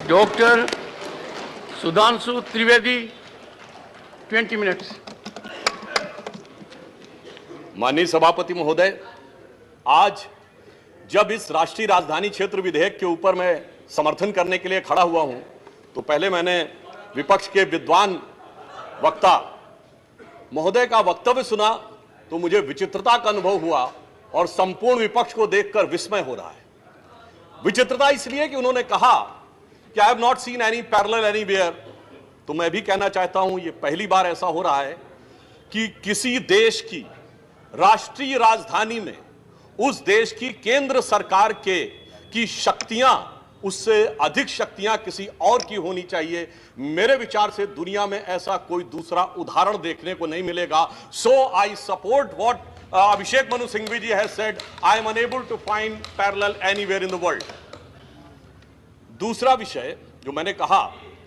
Doctor Sudhanshu Trivedi 20 minutes. माननीय सभापति महोदय, आज जब इस राष्ट्रीय राजधानी क्षेत्र विधेयक के ऊपर मैं समर्थन करने के लिए खड़ा हुआ हूं, तो पहले मैंने विपक्ष के विद्वान वक्ता महोदय का वक्तव्य सुना तो मुझे विचित्रता का अनुभव हुआ और संपूर्ण विपक्ष को देखकर विस्मय हो रहा है। विचित्रता इसलिए कि उन्होंने कहा कि I have not seen any parallel anywhere. तो मैं भी कहना चाहता हूं, ये पहली बार ऐसा हो रहा है कि किसी देश की राष्ट्रीय राजधानी में उस देश की केंद्र सरकार की शक्तियां, उससे अधिक शक्तियां किसी और की होनी चाहिए। मेरे विचार से दुनिया में ऐसा कोई दूसरा उदाहरण देखने को नहीं मिलेगा। So I support what Abhishek Manu Singhvi ji has said, I am unable to find parallel anywhere in the world. दूसरा विषय जो मैंने कहा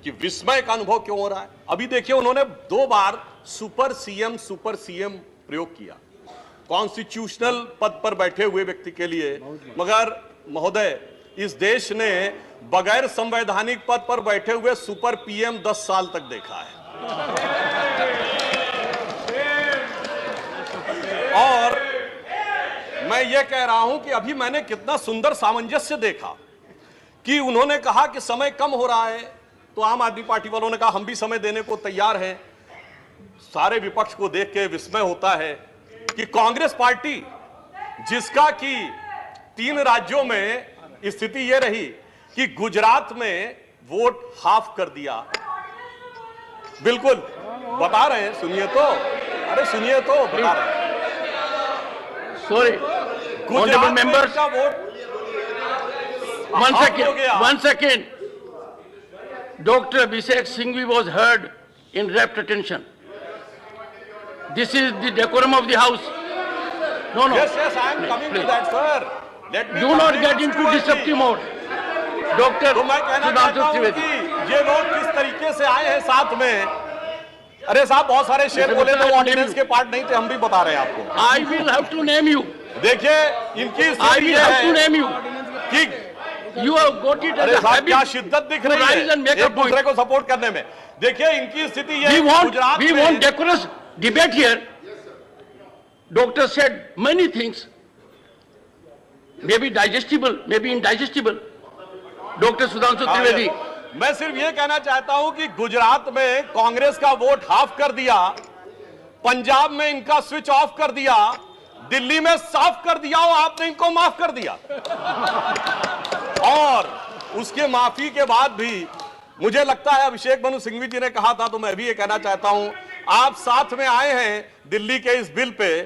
कि विस्मय का अनुभव क्यों हो रहा है, अभी देखिए उन्होंने 2 बार सुपर सीएम प्रयोग किया कॉन्स्टिट्यूशनल पद पर बैठे हुए व्यक्ति के लिए, मगर महोदय इस देश ने बगैर संवैधानिक पद पर बैठे हुए सुपर पीएम 10 साल तक देखा है। और मैं ये कह रहा हूं कि अभी मैंने कितना सुंदर सामंजस्य देखा कि उन्होंने कहा कि समय कम हो रहा है, तो आम आदमी पार्टी वालों ने कहा हम भी समय देने को तैयार हैं। सारे विपक्ष को देख के विस्मय होता है कि कांग्रेस पार्टी, जिसका कि 3 राज्यों में स्थिति यह रही कि गुजरात में वोट हाफ कर दिया, बिल्कुल बता रहे हैं, सुनिए तो, अरे सुनिए तो, बता रहे हैं। सॉरी गुजरात मेंबर्स का vote one second. Dr. Abhishek Singhvi was heard in rapt attention. This is the decorum of the house. No. Yes, I am coming to that, sir. Let me do not get into disruptive mode. Dr. तो मैं कहना चाहता हूं कि ये लोग किस तरीके से आए हैं साथ में। अरे साहब, बहुत सारे शेर बोले तो ऑर्डिनेंस के पार्ट नहीं थे, हम भी बता रहे हैं आपको। I will have to name you. देखिए इनकी I will have to name you. ठीक, You have got it as a habit. क्या शिद्दत दिख रही है एक दूसरे को सपोर्ट करने में। देखिए इनकी स्थिति ये, we want decorous debate here. Doctor said many things, maybe digestible, maybe indigestible. Dr. Sudhanshu Trivedi, मैं सिर्फ ये कहना चाहता हूं कि गुजरात में कांग्रेस का वोट हाफ कर दिया, पंजाब में इनका स्विच ऑफ कर दिया, दिल्ली में साफ कर दिया और आपने इनको माफ कर दिया। और उसके माफी के बाद भी मुझे लगता है, अभिषेक मनु सिंघवी जी ने कहा था, तो मैं भी ये कहना चाहता हूं, आप साथ में आए हैं दिल्ली के इस बिल पे,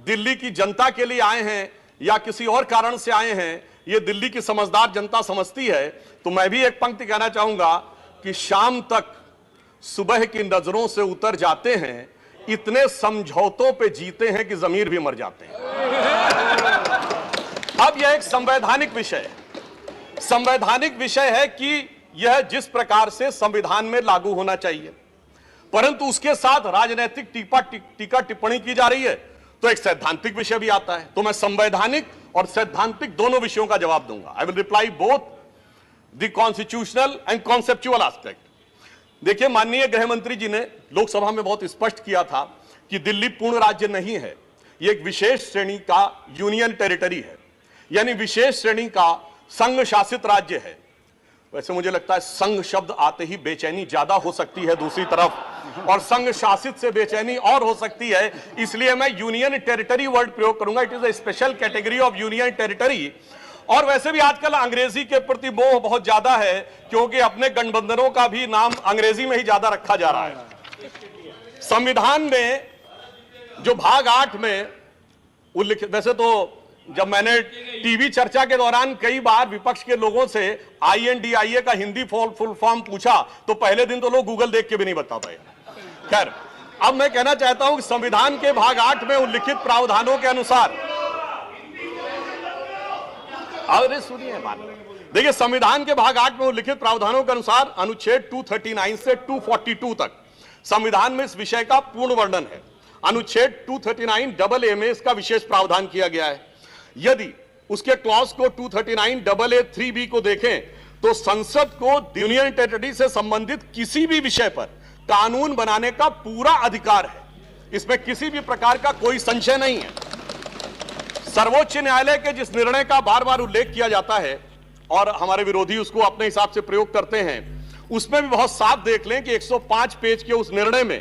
दिल्ली की जनता के लिए आए हैं या किसी और कारण से आए हैं, ये दिल्ली की समझदार जनता समझती है। तो मैं भी एक पंक्ति कहना चाहूंगा कि शाम तक सुबह की नजरों से उतर जाते हैं, इतने समझौतों पे जीते हैं कि जमीर भी मर जाते हैं। अब यह एक संवैधानिक विषय है। संवैधानिक विषय है कि यह जिस प्रकार से संविधान में लागू होना चाहिए, परंतु उसके साथ राजनीतिक टीका टिप्पणी की जा रही है, तो एक सैद्धांतिक विषय भी आता है। तो मैं संवैधानिक और सैद्धांतिक दोनों विषयों का जवाब दूंगा। I will reply both the constitutional and conceptual aspect. देखिए, माननीय गृह मंत्री जी ने लोकसभा में बहुत स्पष्ट किया था कि दिल्ली पूर्ण राज्य नहीं है, यह एक विशेष श्रेणी का यूनियन टेरिटरी है, यानी विशेष श्रेणी का संघ शासित राज्य है। वैसे मुझे लगता है संघ शब्द आते ही बेचैनी ज्यादा हो सकती है दूसरी तरफ, और संघ शासित से बेचैनी और हो सकती है, इसलिए मैं यूनियन टेरिटरी वर्ड प्रयोग करूंगा। It is a special category of union territory. और वैसे भी आजकल अंग्रेजी के प्रति मोह बहुत ज्यादा है, क्योंकि अपने गठबंधनों का भी नाम अंग्रेजी में ही ज्यादा रखा जा रहा है। संविधान में जो भाग 8 में उल्लिखित, वैसे तो जब मैंने टीवी चर्चा के दौरान कई बार विपक्ष के लोगों से INDIA का हिंदी फुल फॉर्म पूछा, तो पहले दिन तो लोग गूगल देख के भी नहीं बता पाए। खैर, अब मैं कहना चाहता हूं कि संविधान के भाग 8 में उल्लिखित प्रावधानों के अनुसार, अरे सुनिए, देखिए संविधान के भाग 8 में उल्लिखित प्रावधानों के अनुसार अनुच्छेद 239 से 242 तक संविधान में इस विषय का पूर्ण वर्णन है। अनुच्छेद 239 में इसका विशेष प्रावधान किया गया है। यदि उसके क्लॉज को 239 AA 3B को देखें तो संसद को यूनियन टेरिटरी से संबंधित किसी भी विषय पर कानून बनाने का पूरा अधिकार है। इसमें किसी भी प्रकार का कोई संशय नहीं है। सर्वोच्च न्यायालय के जिस निर्णय का बार बार उल्लेख किया जाता है और हमारे विरोधी उसको अपने हिसाब से प्रयोग करते हैं, उसमें भी बहुत साफ देख लें कि 105 पेज के उस निर्णय में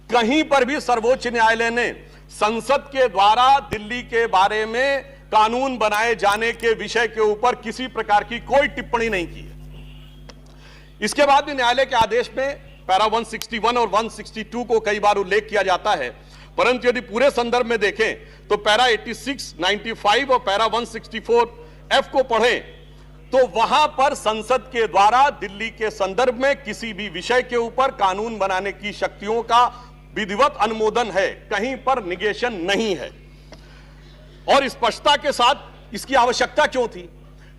कहीं पर भी सर्वोच्च न्यायालय ने संसद के द्वारा दिल्ली के बारे में कानून बनाए जाने के विषय के ऊपर किसी प्रकार की कोई टिप्पणी नहीं की है। इसके बाद भी न्यायालय के आदेश में पैरा 161 और 162 को कई बार उल्लेख किया जाता है, परंतु यदि पूरे संदर्भ में देखें तो पैरा 86, 95 और पैरा 164F को पढ़ें तो वहां पर संसद के द्वारा दिल्ली के संदर्भ में किसी भी विषय के ऊपर कानून बनाने की शक्तियों का विधिवत अनुमोदन है, कहीं पर निगेशन नहीं है। और स्पष्टता के साथ इसकी आवश्यकता क्यों थी?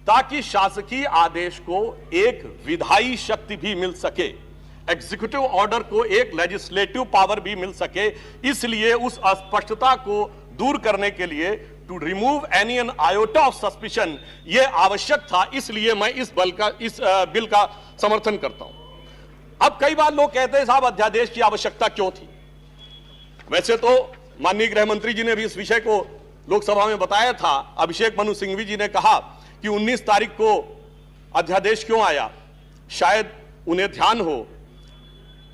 ताकि शासकीय आदेश को एक विधायी शक्ति भी मिल सके, एग्जीक्यूटिव ऑर्डर को एक लेजिस्लेटिव पावर भी मिल सके। इसलिए उस अस्पष्टता को दूर करने के लिए to remove any an iota of suspicion यह आवश्यक था। इसलिए मैं इस बिल का समर्थन करता हूं। अब कई बार लोग कहते हैं साहब अध्यादेश की आवश्यकता क्यों थी? वैसे तो माननीय गृह मंत्री जी ने भी इस विषय को लोकसभा में बताया था। अभिषेक मनु सिंघवी जी ने कहा कि 19 तारीख को अध्यादेश क्यों आया। शायद उन्हें ध्यान हो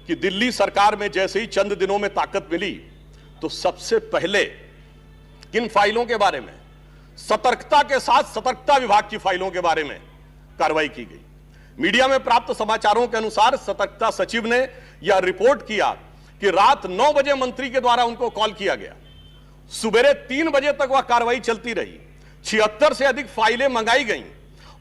कि दिल्ली सरकार में जैसे ही चंद दिनों में ताकत मिली तो सबसे पहले किन फाइलों के बारे में, सतर्कता के साथ सतर्कता विभाग की फाइलों के बारे में कार्रवाई की गई। मीडिया में प्राप्त समाचारों के अनुसार सतर्कता सचिव ने यह रिपोर्ट किया कि रात 9 बजे मंत्री के द्वारा उनको कॉल किया गया, सुबह 3 बजे तक वह कार्रवाई चलती रही, 76 से अधिक फाइलें मंगाई गईं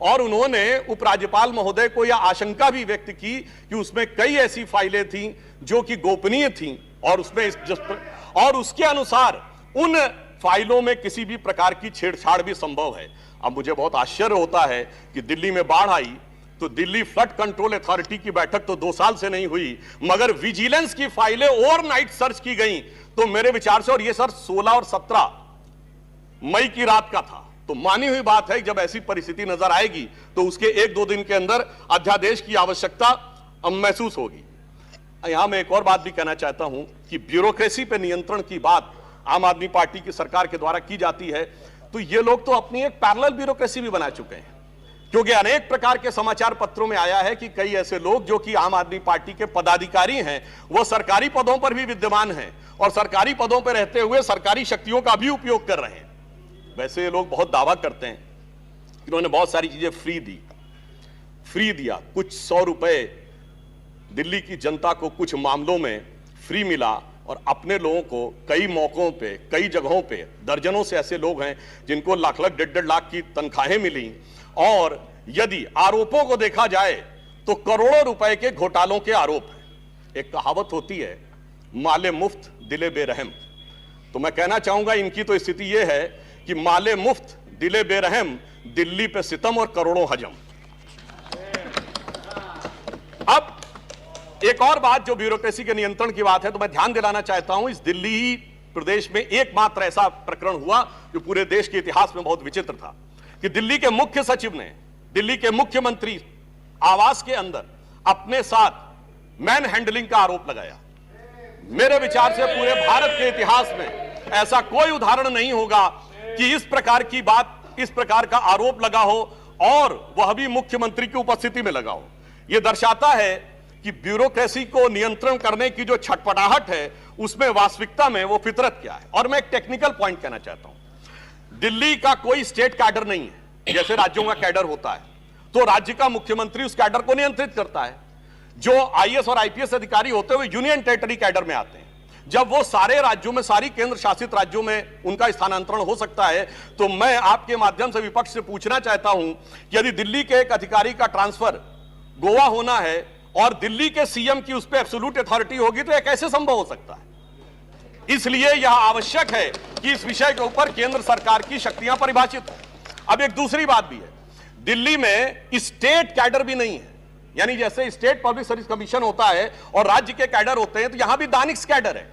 और उन्होंने उपराज्यपाल महोदय को यह आशंका भी व्यक्त की कि उसमें कई ऐसी फाइलें थीं जो कि गोपनीय थीं और उसके अनुसार उन फाइलों में किसी भी प्रकार की छेड़छाड़ भी संभव है। अब मुझे बहुत आश्चर्य होता है कि दिल्ली में बाढ़ आई तो दिल्ली फ्लड कंट्रोल अथॉरिटी की बैठक तो 2 साल से नहीं हुई, मगर विजिलेंस की फाइलें ओवरनाइट सर्च की गई। तो मेरे विचार से, और ये सर 16 और 17 मई की रात का था, तो मानी हुई बात है जब ऐसी परिस्थिति नजर आएगी तो उसके 1-2 दिन के अंदर अध्यादेश की आवश्यकता महसूस होगी। यहां मैं एक और बात भी कहना चाहता हूं कि ब्यूरोक्रेसी पर नियंत्रण की बात आम आदमी पार्टी की सरकार के द्वारा की जाती है, तो ये लोग तो अपनी एक पैरेलल ब्यूरोक्रेसी भी बना चुके हैं, क्योंकि अनेक प्रकार के समाचार पत्रों में आया है कि कई ऐसे लोग जो कि आम आदमी पार्टी के पदाधिकारी हैं वो सरकारी पदों पर भी विद्यमान हैं और सरकारी पदों पर रहते हुए सरकारी शक्तियों का भी उपयोग कर रहे हैं। वैसे ये लोग बहुत दावा करते हैं कि उन्होंने बहुत सारी चीजें फ्री दिया, कुछ 100 रुपए दिल्ली की जनता को कुछ मामलों में फ्री मिला और अपने लोगों को कई मौकों पे, कई जगहों पे, दर्जनों से ऐसे लोग हैं जिनको लाख लाख 1.5 लाख की तनख्वाहें मिली। और यदि आरोपों को देखा जाए तो करोड़ों रुपए के घोटालों के आरोप हैं। एक कहावत होती है, माले मुफ्त दिले बेरहम। तो मैं कहना चाहूंगा इनकी तो स्थिति यह है कि माले मुफ्त दिले बेरहम, दिल्ली पे सितम और करोड़ों हजम। अब एक और बात जो ब्यूरोक्रेसी के नियंत्रण की बात है, तो मैं ध्यान दिलाना चाहता हूं, इस दिल्ली प्रदेश में एकमात्र ऐसा प्रकरण हुआ जो पूरे देश के इतिहास में बहुत विचित्र था कि दिल्ली के मुख्य सचिव ने दिल्ली के मुख्यमंत्री आवास के अंदर अपने साथ मैन हैंडलिंग का आरोप लगाया। मेरे विचार से पूरे भारत के इतिहास में ऐसा कोई उदाहरण नहीं होगा कि इस प्रकार की बात, इस प्रकार का आरोप लगा हो और वह भी मुख्यमंत्री की उपस्थिति में लगा हो। यह दर्शाता है कि ब्यूरोक्रेसी को नियंत्रण करने की जो छटपटाहट है उसमें वास्तविकता में वो फितरत क्या है। और मैं एक टेक्निकल पॉइंट कहना चाहता हूं, दिल्ली का कोई स्टेट कैडर नहीं है, जैसे राज्यों का कैडर होता है तो राज्य का मुख्यमंत्री उस कैडर को नियंत्रित करता है। जो आईएएस और आईपीएस अधिकारी होते हुए यूनियन टेरिटरी कैडर में आते हैं, जब वो सारे राज्यों में, सारी केंद्र शासित राज्यों में उनका स्थानांतरण हो सकता है, तो मैं आपके माध्यम से विपक्ष से पूछना चाहता हूं कि यदि दिल्ली के एक अधिकारी का ट्रांसफर गोवा होना है और दिल्ली के सीएम की उस पर एब्सोल्यूट अथॉरिटी होगी तो यह कैसे संभव हो सकता है? इसलिए यह आवश्यक है कि इस विषय के ऊपर केंद्र सरकार की शक्तियां परिभाषित हो। अब एक दूसरी बात भी है, दिल्ली में स्टेट कैडर भी नहीं है, यानी जैसे स्टेट पब्लिक सर्विस कमीशन होता है और राज्य के कैडर होते हैं, तो यहां भी दानिक्स कैडर है।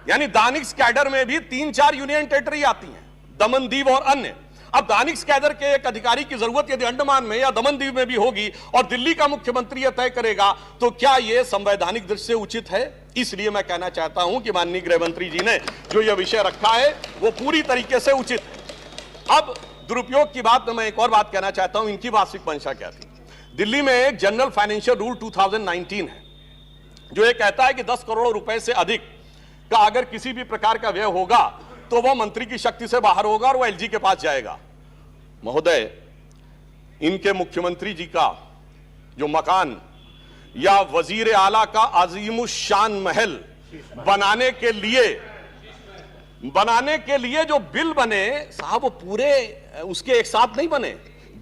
यानी दानिक्स कैडर में भी 3-4 यूनियन टेरिटरी आती हैं, दमन, दीव और अन्य। अब दानिश कैडर के एक अधिकारी की जरूरत यदि अंडमान में या दमनदीव में भी होगी और दिल्ली का मुख्यमंत्री यह तय करेगा, तो क्या यह संवैधानिक दृष्टि से उचित है? इसलिए मैं कहना चाहता हूं कि माननीय गृह मंत्री जी ने जो यह विषय रखा है वो पूरी तरीके से उचित है। अब दुरुपयोग की बात में मैं एक और बात कहना चाहता हूं, इनकी वास्तविक मंशा क्या थी। दिल्ली में एक जनरल फाइनेंशियल रूल 2019 है जो ये कहता है कि 10 करोड़ रुपए से अधिक का अगर किसी भी प्रकार का व्यय होगा तो वह मंत्री की शक्ति से बाहर होगा और वह एलजी के पास जाएगा। महोदय, इनके मुख्यमंत्री जी का जो मकान या वजीर आला का अजीमुशान महल बनाने के लिए जो बिल बने साहब, वो पूरे उसके एक साथ नहीं बने।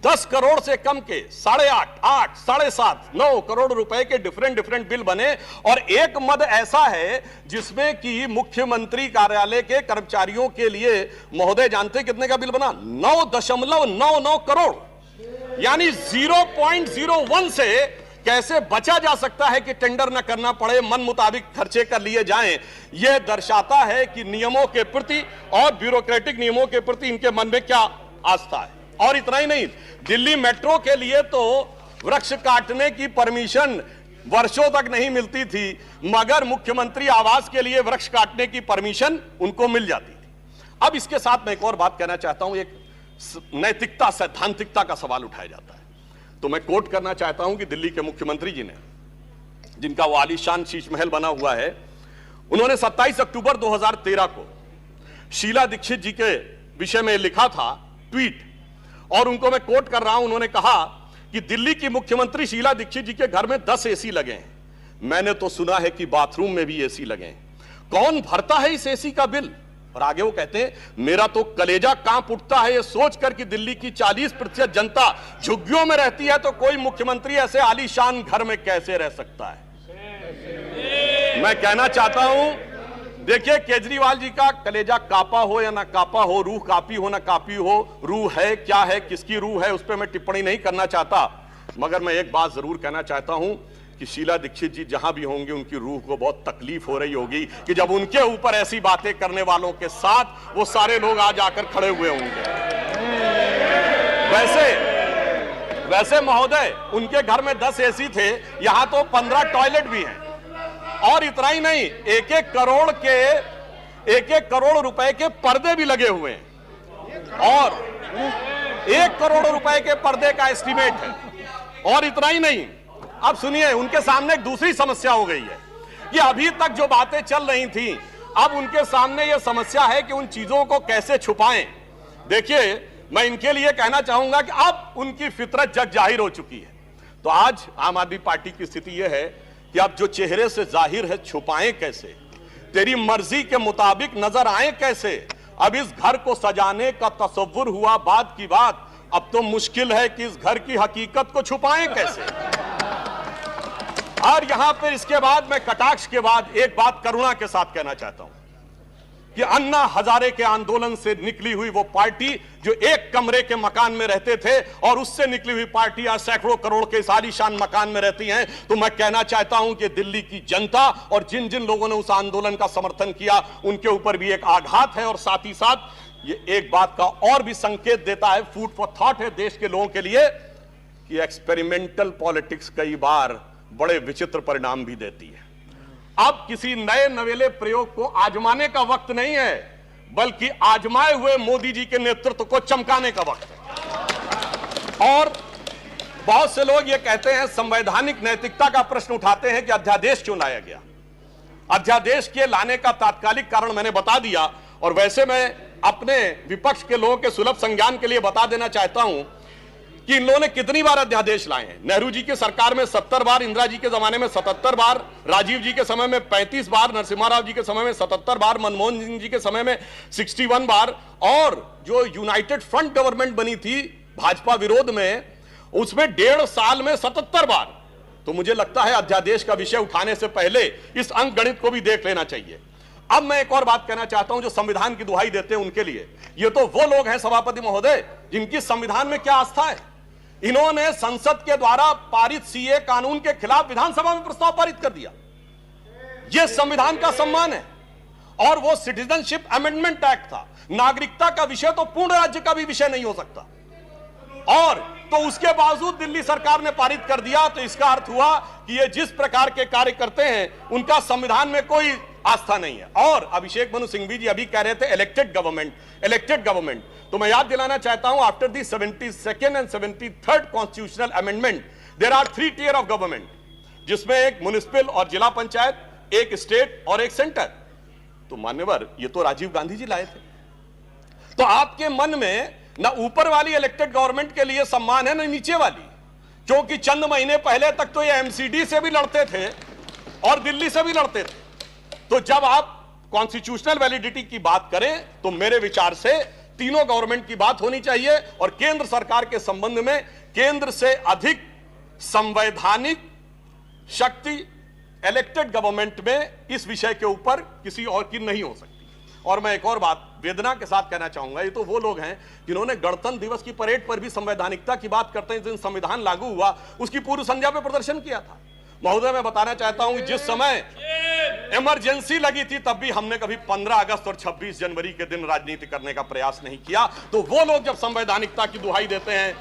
10 करोड़ से कम के 8.5, 8, 7.5, 9 करोड़ रुपए के डिफरेंट बिल बने और एक मद ऐसा है जिसमें कि मुख्यमंत्री कार्यालय के कर्मचारियों के लिए, महोदय जानते कितने का बिल बना? 9.99 करोड़, यानी 0.01 से कैसे बचा जा सकता है कि टेंडर न करना पड़े, मन मुताबिक खर्चे कर लिए जाएं। यह दर्शाता है कि नियमों के प्रति और ब्यूरोक्रेटिक नियमों के प्रति इनके मन में क्या आस्था है। और इतना ही नहीं, दिल्ली मेट्रो के लिए तो वृक्ष काटने की परमिशन वर्षों तक नहीं मिलती थी, मगर मुख्यमंत्री आवास के लिए वृक्ष काटने की परमिशन उनको मिल जाती थी। अब इसके साथ मैं एक और बात कहना चाहता हूं, एक नैतिकता, सैद्धांतिकता का सवाल उठाया जाता है। तो मैं कोट करना चाहता हूं कि दिल्ली के मुख्यमंत्री जी ने, जिनका वो आलीशान शीश महल बना हुआ है, उन्होंने 27 अक्टूबर 2013 को शीला दीक्षित जी के विषय में लिखा था ट्वीट, और उनको मैं कोट कर रहा हूं। उन्होंने कहा कि दिल्ली की मुख्यमंत्री शीला दीक्षित जी के घर में 10 एसी लगे हैं। मैंने तो सुना है कि बाथरूम में भी एसी लगे हैं। कौन भरता है इस एसी का बिल? और आगे वो कहते हैं, मेरा तो कलेजा कांप उठता है ये सोचकर कि दिल्ली की 40% जनता झुग्गियों में रहती है, तो कोई मुख्यमंत्री ऐसे आलीशान घर में कैसे रह सकता है। मैं कहना चाहता हूं, देखिए, केजरीवाल जी का कलेजा कापा हो या ना कापा हो, रूह कापी हो ना कापी हो, रूह है क्या है, किसकी रूह है, उस पर मैं टिप्पणी नहीं करना चाहता, मगर मैं एक बात जरूर कहना चाहता हूं कि शीला दीक्षित जी जहां भी होंगे उनकी रूह को बहुत तकलीफ हो रही होगी कि जब उनके ऊपर ऐसी बातें करने वालों के साथ वो सारे लोग आज आकर खड़े हुए होंगे। वैसे महोदय, उनके घर में 10 एसी थे, यहां तो 15 टॉयलेट भी हैं। और इतना ही नहीं, 1-1 करोड़ रुपए के पर्दे भी लगे हुए हैं, और 1 करोड़ रुपए के पर्दे का एस्टीमेट है। और इतना ही नहीं, अब सुनिए, उनके सामने एक दूसरी समस्या हो गई है कि अभी तक जो बातें चल रही थी, अब उनके सामने यह समस्या है कि उन चीजों को कैसे छुपाएं। देखिए, मैं इनके लिए कहना चाहूंगा कि अब उनकी फितरत जग जाहिर हो चुकी है। तो आज आम आदमी पार्टी की स्थिति यह है कि अब जो चेहरे से जाहिर है छुपाएं कैसे, तेरी मर्जी के मुताबिक नजर आए कैसे। अब इस घर को सजाने का तसव्वुर हुआ बात की बात, अब तो मुश्किल है कि इस घर की हकीकत को छुपाएं कैसे। और यहां पर इसके बाद मैं कटाक्ष के बाद एक बात करुणा के साथ कहना चाहता हूं कि अन्ना हजारे के आंदोलन से निकली हुई वो पार्टी जो एक कमरे के मकान में रहते थे, और उससे निकली हुई पार्टी आज सैकड़ों करोड़ के आलीशान मकान में रहती हैं। तो मैं कहना चाहता हूं कि दिल्ली की जनता और जिन जिन लोगों ने उस आंदोलन का समर्थन किया, उनके ऊपर भी एक आघात है। और साथ ही साथ ये एक बात का और भी संकेत देता है, फूड फॉर थॉट है देश के लोगों के लिए, कि एक्सपेरिमेंटल पॉलिटिक्स कई बार बड़े विचित्र परिणाम भी देती है। अब किसी नए नवेले प्रयोग को आजमाने का वक्त नहीं है, बल्कि आजमाए हुए मोदी जी के नेतृत्व को चमकाने का वक्त है। और बहुत से लोग ये कहते हैं, संवैधानिक नैतिकता का प्रश्न उठाते हैं कि अध्यादेश क्यों लाया गया। अध्यादेश के लाने का तात्कालिक कारण मैंने बता दिया, और वैसे मैं अपने विपक्ष के लोगों के सुलभ संज्ञान के लिए बता देना चाहता हूं कि इन लोगों ने कितनी बार अध्यादेश लाए हैं। नेहरू जी की सरकार में 70 बार, इंदिरा जी के जमाने में 77 बार, राजीव जी के समय में 35 बार, नरसिम्हा राव जी के समय में 77 बार, मनमोहन सिंह जी के समय में 61 बार, और जो यूनाइटेड फ्रंट गवर्नमेंट बनी थी भाजपा विरोध में, उसमें 1.5 साल में 77 बार। तो मुझे लगता है अध्यादेश का विषय उठाने से पहले इस अंक गणित को भी देख लेना चाहिए। अब मैं एक और बात कहना चाहता हूं, जो संविधान की दुहाई देते हैं उनके लिए, ये तो वो लोग हैं सभापति महोदय जिनकी संविधान में क्या आस्था है। इन्होंने संसद के द्वारा पारित सीए कानून के खिलाफ विधानसभा में प्रस्ताव पारित कर दिया। यह संविधान का सम्मान है। और वो सिटीजनशिप अमेंडमेंट एक्ट था। नागरिकता का विषय तो पूर्ण राज्य का भी विषय नहीं हो सकता, और तो उसके बावजूद दिल्ली सरकार ने पारित कर दिया। तो इसका अर्थ हुआ कि ये जिस प्रकार के कार्य करते हैं उनका संविधान में कोई आस्था नहीं है। और अभिषेक मनु सिंघवी जी अभी कह रहे थे इलेक्टेड गवर्नमेंट, तो मैं याद दिलाना चाहता हूं, after the 72nd and 73rd constitutional amendment there are 3 tier of government, जिसमें एक म्युनिसिपल और जिला पंचायत, एक स्टेट और एक सेंटर। तो मान्यवर, ये तो राजीव गांधी जी लाए थे। तो आपके मन में ना ऊपर वाली इलेक्टेड गवर्नमेंट के लिए सम्मान है, ना नीचे वाली, क्योंकि चंद महीने पहले तक तो ये एमसीडी से भी लड़ते थे और दिल्ली से भी लड़ते थे। तो जब आप कॉन्स्टिट्यूशनल वैलिडिटी की बात करें तो मेरे विचार से तीनों गवर्नमेंट की बात होनी चाहिए, और केंद्र सरकार के संबंध में केंद्र से अधिक संवैधानिक शक्ति इलेक्टेड गवर्नमेंट में इस विषय के ऊपर किसी और की नहीं हो सकती। और मैं एक और बात वेदना के साथ कहना चाहूंगा, ये तो वो लोग हैं जिन्होंने गणतंत्र दिवस की परेड पर भी संवैधानिकता की बात करते हैं, जिस दिन संविधान लागू हुआ उसकी पूर्व संध्या पे प्रदर्शन किया था। महोदय, मैं बताना चाहता हूं कि जिस समय इमरजेंसी लगी थी तब भी हमने कभी 15 अगस्त और 26 जनवरी के दिन राजनीति करने का प्रयास नहीं किया। तो वो लोग जब संवैधानिकता की दुहाई देते हैं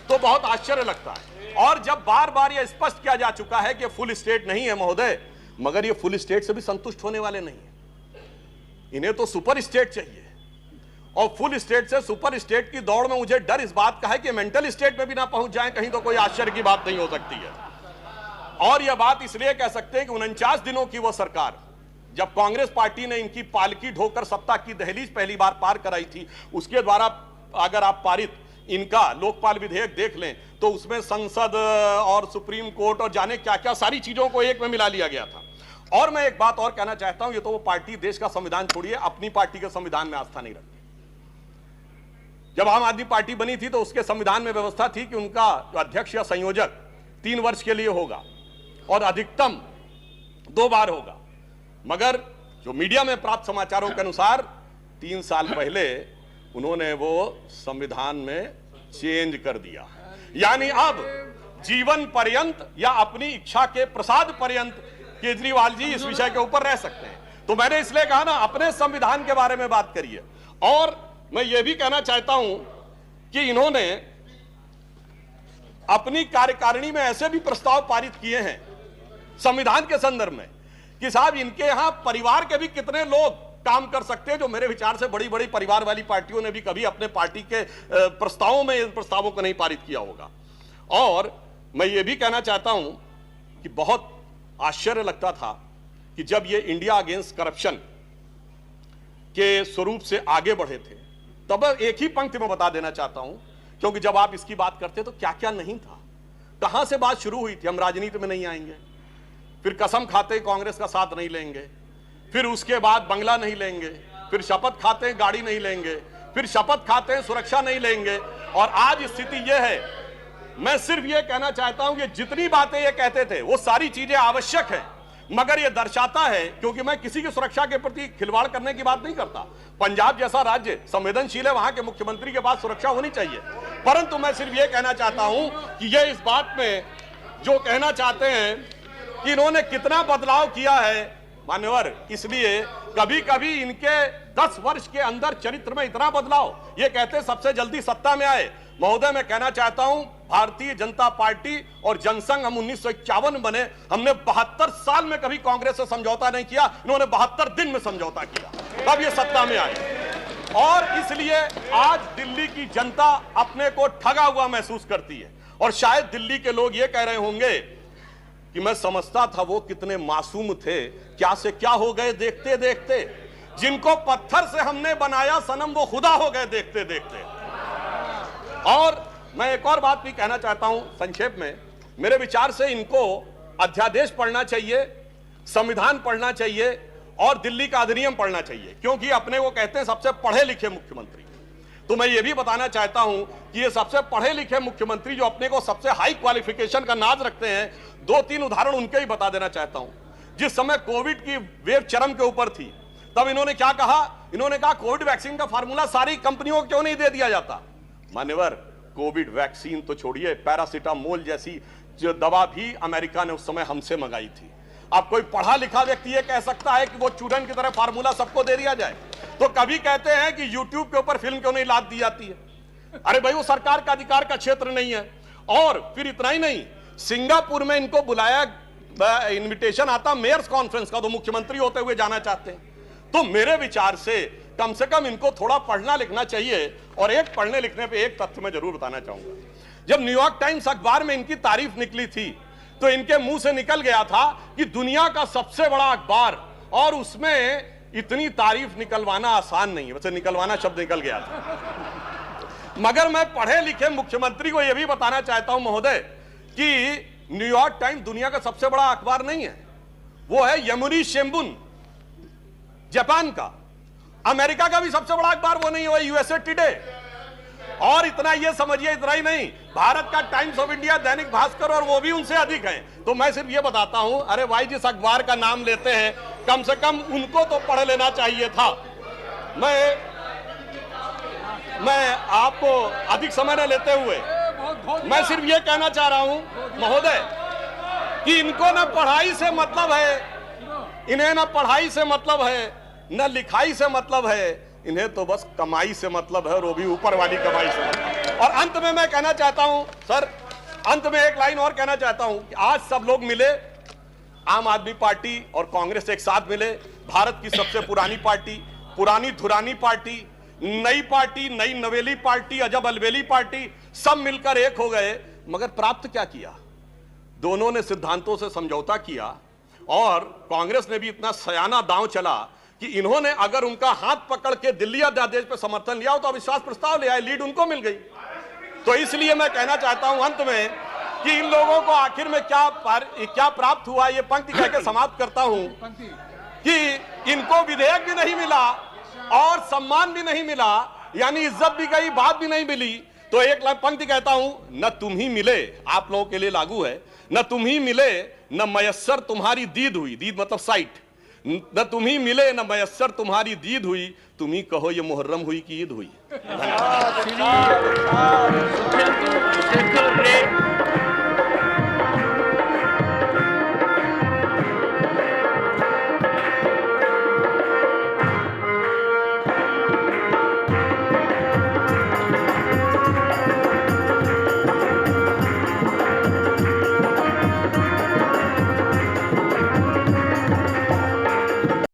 तो बहुत आश्चर्य लगता है। और जब बार बार यह स्पष्ट किया जा चुका है कि फुल स्टेट नहीं है महोदय, मगर ये फुल स्टेट से भी संतुष्ट होने वाले नहीं है, इन्हें तो सुपर स्टेट चाहिए। और फुल स्टेट से सुपर स्टेट की दौड़ में मुझे डर इस बात का है कि मेंटल स्टेट में भी ना पहुंच जाएं कहीं, तो कोई आश्चर्य की बात नहीं हो सकती है। और यह बात इसलिए कह सकते हैं कि 49 दिनों की वो सरकार, जब कांग्रेस पार्टी ने इनकी पालकी ढोकर सत्ता की दहलीज पहली बार पार कराई थी, उसके द्वारा अगर आप पारित इनका लोकपाल विधेयक देख लें तो उसमें संसद और सुप्रीम कोर्ट और जाने क्या क्या सारी चीजों को एक में मिला लिया गया था। और मैं एक बात और कहना चाहता हूं, ये तो वो पार्टी देश का संविधान छोड़िए, अपनी पार्टी के संविधान में आस्था नहीं रखती। जब आम आदमी पार्टी बनी थी तो उसके संविधान में व्यवस्था थी कि उनका अध्यक्ष या संयोजक 3 वर्ष के लिए होगा और अधिकतम 2 बार होगा। मगर जो मीडिया में प्राप्त समाचारों के अनुसार 3 साल पहले उन्होंने वो संविधान में चेंज कर दिया, यानी अब जीवन पर्यंत या अपनी इच्छा के प्रसाद पर्यंत केजरीवाल जी इस विषय के ऊपर रह सकते हैं। तो मैंने इसलिए कहा ना, अपने संविधान के बारे में बात करिए। और मैं ये भी कहना चाहता हूं कि इन्होंने अपनी कार्यकारिणी में ऐसे भी प्रस्ताव पारित किए हैं संविधान के संदर्भ में कि साहब इनके यहां परिवार के भी कितने लोग काम कर सकते हैं, जो मेरे विचार से बड़ी बड़ी परिवार वाली पार्टियों ने भी कभी अपने पार्टी के प्रस्तावों में इन प्रस्तावों को नहीं पारित किया होगा। और मैं ये भी कहना चाहता हूं कि बहुत आश्चर्य लगता था कि जब ये इंडिया अगेंस्ट करप्शन के स्वरूप से आगे बढ़े थे, तब एक ही पंक्ति में बता देना चाहता हूं, क्योंकि जब आप इसकी बात करते तो क्या क्या नहीं था, कहां से बात शुरू हुई थी, हम राजनीति में नहीं आएंगे, फिर कसम खाते कांग्रेस का साथ नहीं लेंगे, फिर उसके बाद बंगला नहीं लेंगे, फिर शपथ खाते गाड़ी नहीं लेंगे, फिर शपथ खाते सुरक्षा नहीं लेंगे, और आज स्थिति यह है। मैं सिर्फ यह कहना चाहता हूं कि जितनी बातें ये कहते थे वो सारी चीजें आवश्यक है, मगर यह दर्शाता है, क्योंकि मैं किसी की सुरक्षा के प्रति खिलवाड़ करने की बात नहीं करता, पंजाब जैसा राज्य संवेदनशील है, वहां के मुख्यमंत्री के पास सुरक्षा होनी चाहिए, परंतु मैं सिर्फ यह कहना चाहता हूं कि यह इस बात में जो कहना चाहते हैं कि इन्होंने कितना बदलाव किया है मान्यवर, इसलिए कभी कभी इनके 10 वर्ष के अंदर चरित्र में इतना बदलाव, ये कहते सबसे जल्दी सत्ता में आए। महोदय, मैं कहना चाहता हूं भारतीय जनता पार्टी और जनसंघ, हम 1951 बने, हमने 72 साल में कभी कांग्रेस से समझौता नहीं किया, इन्होंने 72 दिन में समझौता किया, तब ये सत्ता में आए। और इसलिए आज दिल्ली की जनता अपने को ठगा हुआ महसूस करती है, और शायद दिल्ली के लोग ये कह रहे होंगे कि मैं समझता था वो कितने मासूम थे, क्या से क्या हो गए देखते देखते, जिनको पत्थर से हमने बनाया सनम वो खुदा हो गए देखते देखते। और मैं एक और बात भी कहना चाहता हूं संक्षेप में, मेरे विचार से इनको अध्यादेश पढ़ना चाहिए, संविधान पढ़ना चाहिए और दिल्ली का अधिनियम पढ़ना चाहिए, क्योंकि अपने वो कहते हैं सबसे पढ़े लिखे मुख्यमंत्री। तो मैं ये भी बताना चाहता हूं कि ये सबसे पढ़े लिखे मुख्यमंत्री जो अपने को सबसे हाई क्वालिफिकेशन का नाज रखते हैं, 2-3 उदाहरण उनके ही बता देना चाहता हूं। जिस समय कोविड की वेव चरम के ऊपर थी, तब इन्होंने क्या कहा, इन्होंने कहा कोविड वैक्सीन का फार्मूला सारी कंपनियों को क्यों नहीं दे दिया जाता। मान्यवर, कोविड वैक्सीन तो छोड़िए, पैरासिटामोल जैसी जो दवा भी अमेरिका ने उस समय हमसे मंगाई थी। अब कोई पढ़ा लिखा व्यक्ति ये कह सकता है कि वो चूरन की तरह फार्मूला सबको दे दिया जाए? तो कभी कहते हैं कि यूट्यूब के ऊपर फिल्म क्यों नहीं लाद दी जाती है? अरे भाई वो सरकार का अधिकार का क्षेत्र नहीं है। और फिर इतना ही नहीं, सिंगापुर में इनको बुलाया, इनविटेशन आता मेयर्स कॉन्फ्रेंस का, तो मुख्यमंत्री होते हुए जाना चाहते हैं। तो मेरे विचार से कम इनको थोड़ा पढ़ना लिखना चाहिए। और एक पढ़ने लिखने पे एक तथ्य मैं जरूर बताना चाहूंगा। जब न्यूयॉर्क टाइम्स अखबार में इनकी तारीफ निकली थी तो इनके मुंह से निकल गया था कि दुनिया का सबसे बड़ा अखबार, और उसमें इतनी तारीफ निकलवाना आसान नहीं है। वैसे निकलवाना शब्द निकल गया था, मगर मैं पढ़े लिखे मुख्यमंत्री को यह भी बताना चाहता हूं महोदय कि न्यूयॉर्क टाइम्स दुनिया का सबसे बड़ा अखबार नहीं है, वो है यमुनी शिंबुन जापान का। अमेरिका का भी सबसे बड़ा अखबार वो नहीं है, वो यूएसए टुडे। और इतना ये समझिए, इतना ही नहीं, भारत का times of India, Dainik Bhaskar, और वो भी उनसे अधिक हैं। तो मैं सिर्फ ये बताता हूं, अरे भाई जिस अखबार का नाम लेते हैं कम से कम उनको तो पढ़ लेना चाहिए था। मैं आपको अधिक समय न लेते हुए मैं सिर्फ ये कहना चाह रहा हूं महोदय कि इनको न पढ़ाई से मतलब है, इन्हें न पढ़ाई से मतलब है, न लिखाई से मतलब है, इन्हें तो बस कमाई से मतलब है, और वो भी ऊपर वाली कमाई से। और अंत में मैं कहना चाहता हूं सर, अंत में एक लाइन और कहना चाहता हूं कि आज सब लोग मिले, आम आदमी पार्टी और कांग्रेस एक साथ मिले, भारत की सबसे पुरानी पार्टी, पुरानी धुरानी पार्टी, नई पार्टी, नई नवेली पार्टी, अजब अलबेली पार्टी, सब मिलकर एक हो गए। मगर प्राप्त क्या किया? दोनों ने सिद्धांतों से समझौता किया, और कांग्रेस ने भी इतना सयाना दांव चला कि इन्होंने अगर उनका हाथ पकड़ के दिल्ली अध्यादेश पर समर्थन लिया हो तो अविश्वास प्रस्ताव ले आए, लीड उनको मिल गई। तो इसलिए मैं कहना चाहता हूं अंत में कि इन लोगों को आखिर में क्या प्राप्त हुआ, ये पंक्ति कह के समाप्त करता हूं कि इनको विधेयक भी नहीं मिला और सम्मान भी नहीं मिला, यानी इज्जत भी गई, बात भी नहीं मिली। तो एक पंक्ति कहता हूं, न तुम ही मिले, आप लोगों के लिए लागू है, न तुम ही मिले न मयस्सर तुम्हारी दीद हुई, दीद मतलब साइट, न तुम ही मिले न मयस्सर तुम्हारी दीद हुई, तुम ही कहो ये मुहर्रम हुई कि ईद हुई। धन्यवाद।